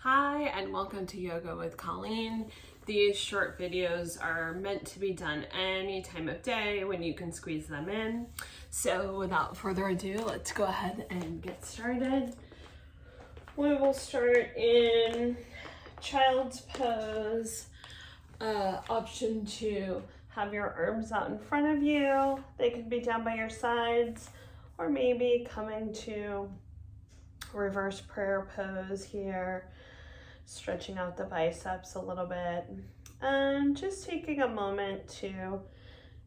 Hi and welcome to Yoga with Colleen. These short videos are meant to be done any time of day when you can squeeze them in. So without further ado, let's go ahead and get started. We will start in child's pose. Option 2, have your arms out in front of you. They can be down by your sides or maybe coming to reverse prayer pose here. Stretching out the biceps a little bit and just taking a moment to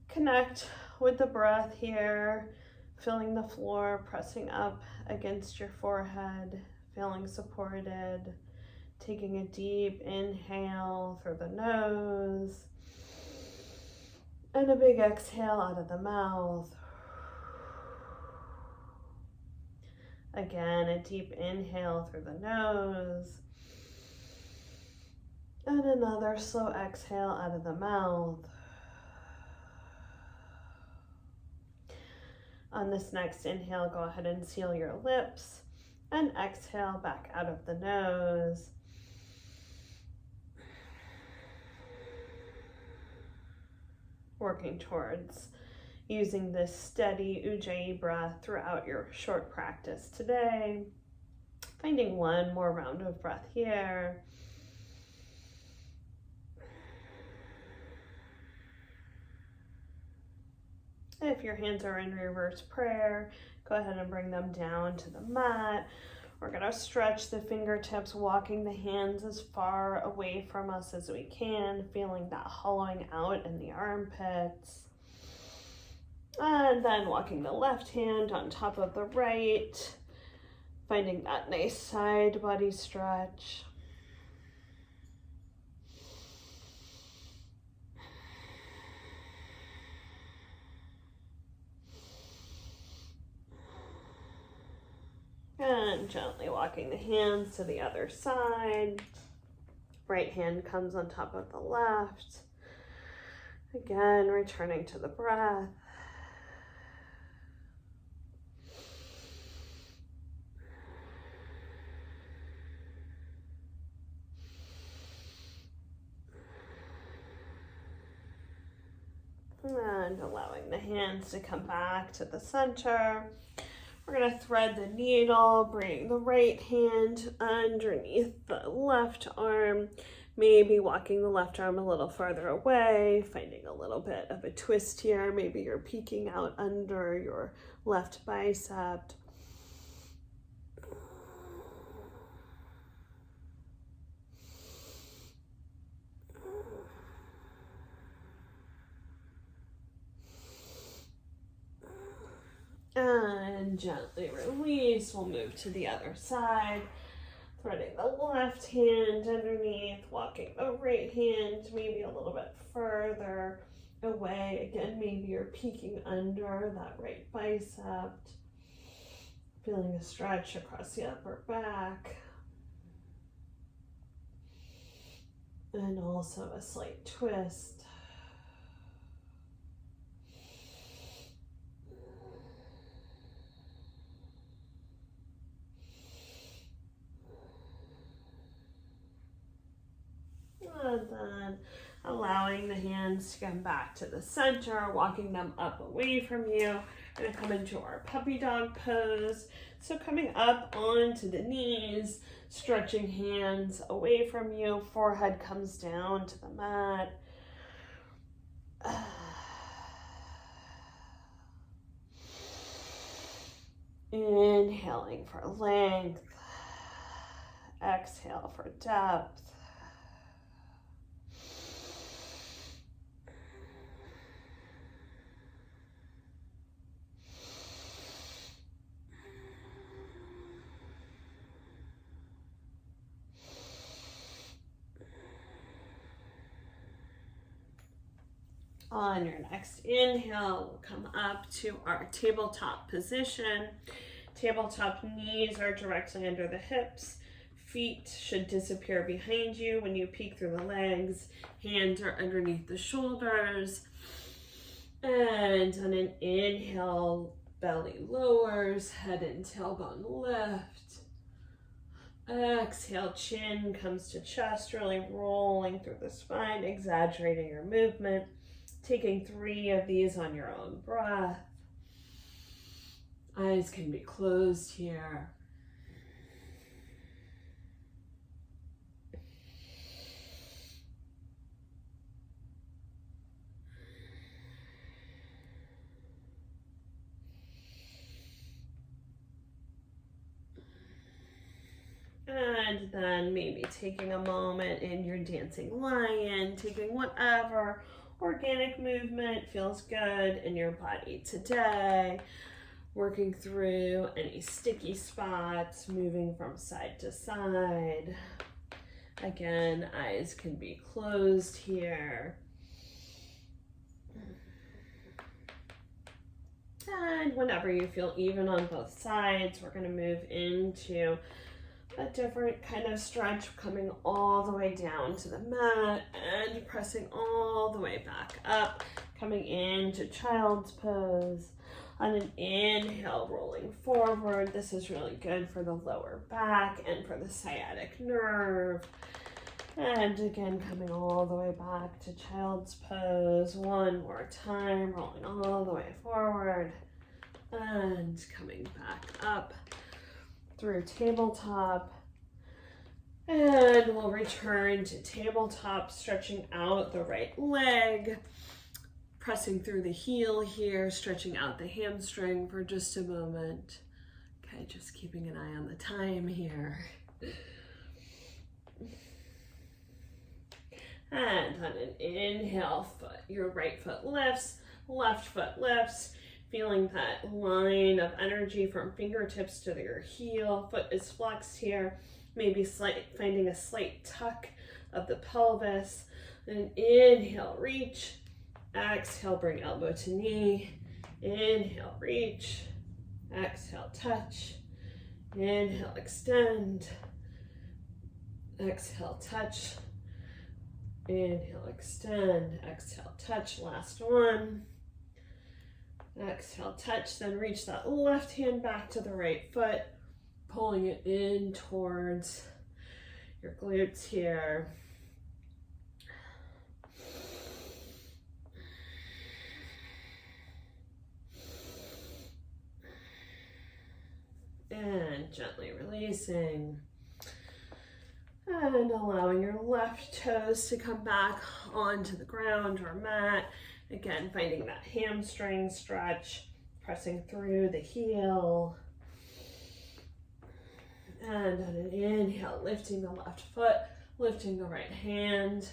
connect with the breath here, feeling the floor pressing up against your forehead, feeling supported, taking a deep inhale through the nose and a big exhale out of the mouth. Again, a deep inhale through the nose. And another slow exhale out of the mouth. On this next inhale, go ahead and seal your lips and exhale back out of the nose. Working towards using this steady Ujjayi breath throughout your short practice today. Finding one more round of breath here. If your hands are in reverse prayer, go ahead and bring them down to the mat. We're going to stretch the fingertips, walking the hands as far away from us as we can, feeling that hollowing out in the armpits. And then walking the left hand on top of the right, finding that nice side body stretch. And gently walking the hands to the other side. Right hand comes on top of the left. Again, returning to the breath. And allowing the hands to come back to the center. We're going to thread the needle, bring the right hand underneath the left arm, maybe walking the left arm a little farther away, finding a little bit of a twist here. Maybe you're peeking out under your left bicep. And gently release. We'll move to the other side. Threading the left hand underneath, walking the right hand maybe a little bit further away. Again, maybe you're peeking under that right bicep. Feeling a stretch across the upper back. And also a slight twist. And then allowing the hands to come back to the center, walking them up away from you. We're going to come into our puppy dog pose. So coming up onto the knees, stretching hands away from you, forehead comes down to the mat. Inhaling for length, exhale for depth. On your next inhale, we'll come up to our tabletop position. Tabletop knees are directly under the hips. Feet should disappear behind you when you peek through the legs. Hands are underneath the shoulders. And on an inhale, belly lowers, head and tailbone lift. Exhale, chin comes to chest, really rolling through the spine, exaggerating your movement. Taking 3 of these on your own breath. Eyes can be closed here. And then maybe taking a moment in your dancing lion, taking whatever organic movement feels good in your body today, working through any sticky spots, moving from side to side. Again, eyes can be closed here. And whenever you feel even on both sides, we're going to move into a different kind of stretch, coming all the way down to the mat and pressing all the way back up, coming into child's pose. On an inhale, rolling forward. This is really good for the lower back and for the sciatic nerve. And again, coming all the way back to child's pose. One more time, rolling all the way forward and coming back up through tabletop. And we'll return to tabletop, stretching out the right leg, pressing through the heel here, stretching out the hamstring for just a moment. Okay, just keeping an eye on the time here. And on an inhale, your right foot lifts, left foot lifts, feeling that line of energy from fingertips to your heel. Foot is flexed here, maybe finding a slight tuck of the pelvis. And inhale, reach. Exhale, bring elbow to knee. Inhale, reach. Exhale, touch. Inhale, extend. Exhale, touch. Inhale, extend. Exhale, touch. Last one. Exhale, touch. Then reach that left hand back to the right foot, pulling it in towards your glutes here. And gently releasing. And allowing your left toes to come back onto the ground or mat. Again, finding that hamstring stretch, pressing through the heel. And on an inhale, lifting the left foot, lifting the right hand.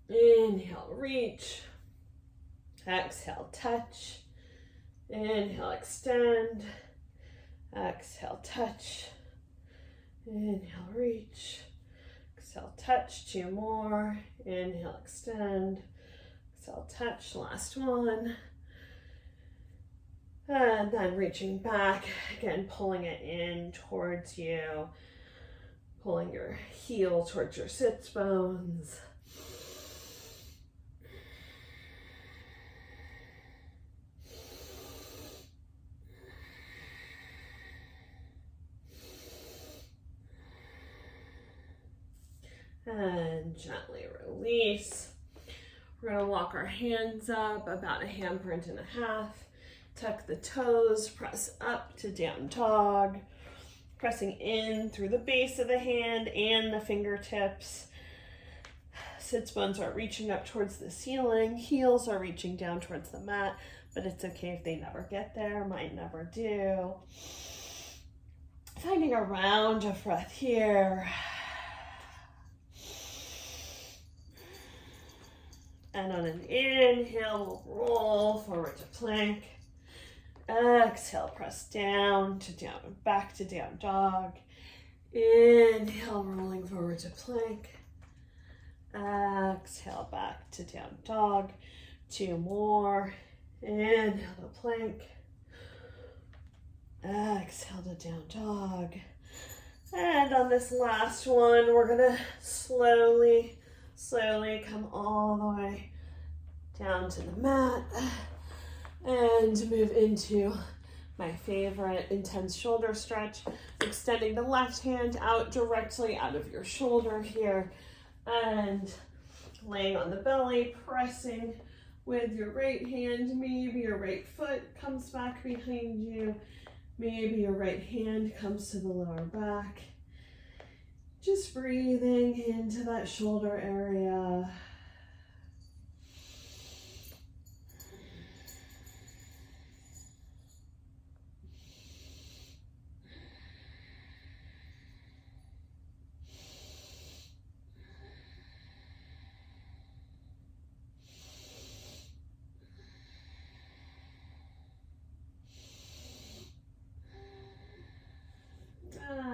Inhale, reach. Exhale, touch. Inhale, extend. Exhale, touch. Inhale, reach. Exhale, touch. 2 more. Inhale, extend. Exhale, touch. Last one. And then reaching back, again, pulling it in towards you. Pulling your heel towards your sits bones. And gently release. We're going to walk our hands up about a handprint and a half. Tuck the toes, press up to down dog. Pressing in through the base of the hand and the fingertips. Sits bones are reaching up towards the ceiling. Heels are reaching down towards the mat, but it's okay if they never get there. Might never do. Finding a round of breath here. And on an inhale, we'll roll forward to plank. Exhale, press down to down and back to down dog. Inhale, rolling forward to plank. Exhale, back to down dog. 2 more. Inhale to plank. Exhale to down dog. And on this last one, we're gonna slowly come all the way down to the mat and move into My favorite intense shoulder stretch, extending the left hand out directly out of your shoulder here and laying on the belly, pressing with your right hand. Maybe your right foot comes back behind you. Maybe your right hand comes to the lower back. Just breathing into that shoulder area.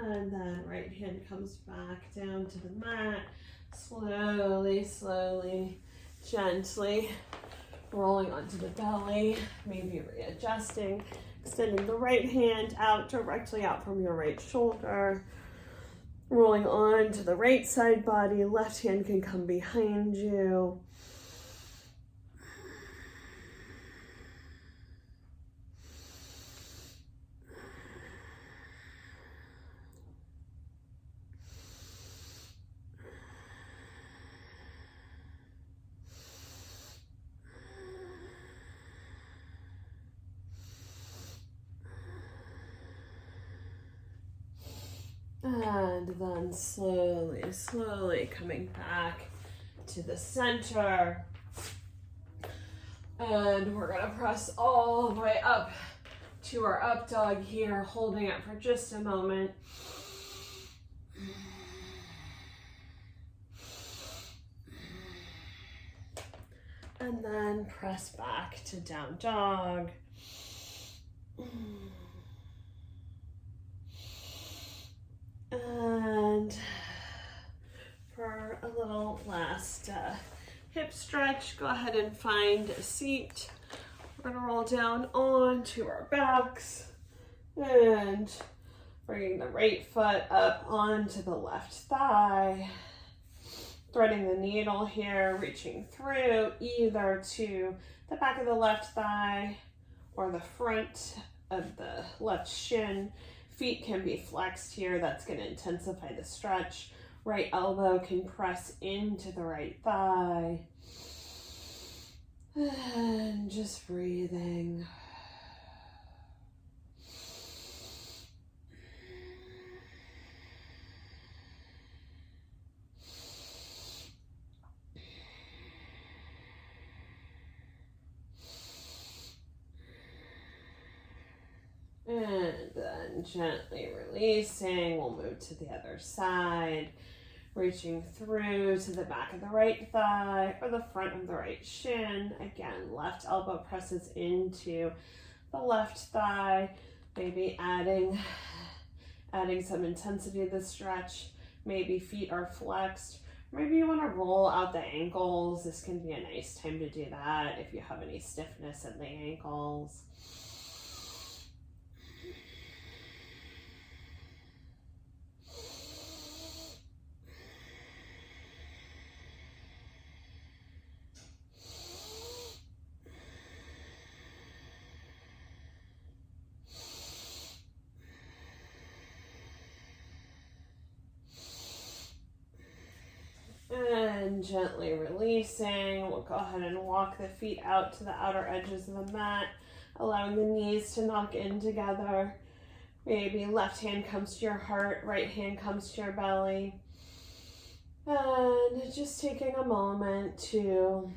And then right hand comes back down to the mat. Slowly, slowly, gently rolling onto the belly, maybe readjusting, extending the right hand out directly out from your right shoulder, rolling on to the right side body. Left hand can come behind you. And then slowly, slowly coming back to the center. And we're gonna press all the way up to our up dog here, holding it for just a moment. And then press back to down dog. And for a little last hip stretch, go ahead and find a seat. We're gonna roll down onto our backs and bringing the right foot up onto the left thigh. Threading the needle here, reaching through either to the back of the left thigh or the front of the left shin. Feet can be flexed here. That's going to intensify the stretch. Right elbow can press into the right thigh. And just breathing. And then gently releasing, we'll move to the other side, reaching through to the back of the right thigh or the front of the right shin. Again, left elbow presses into the left thigh, maybe adding some intensity to the stretch. Maybe feet are flexed. Maybe you want to roll out the ankles. This can be a nice time to do that if you have any stiffness in the ankles. And gently releasing, we'll go ahead and walk the feet out to the outer edges of the mat, allowing the knees to knock in together. Maybe left hand comes to your heart, right hand comes to your belly. And just taking a moment to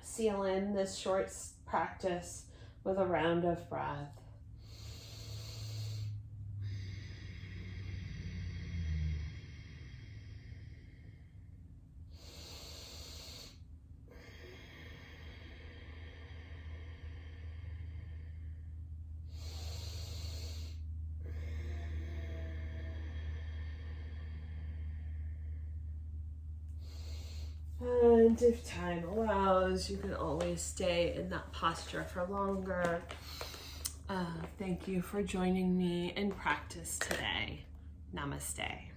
seal in this short practice with a round of breath. And if time allows, you can always stay in that posture for longer. Thank you for joining me in practice today. Namaste.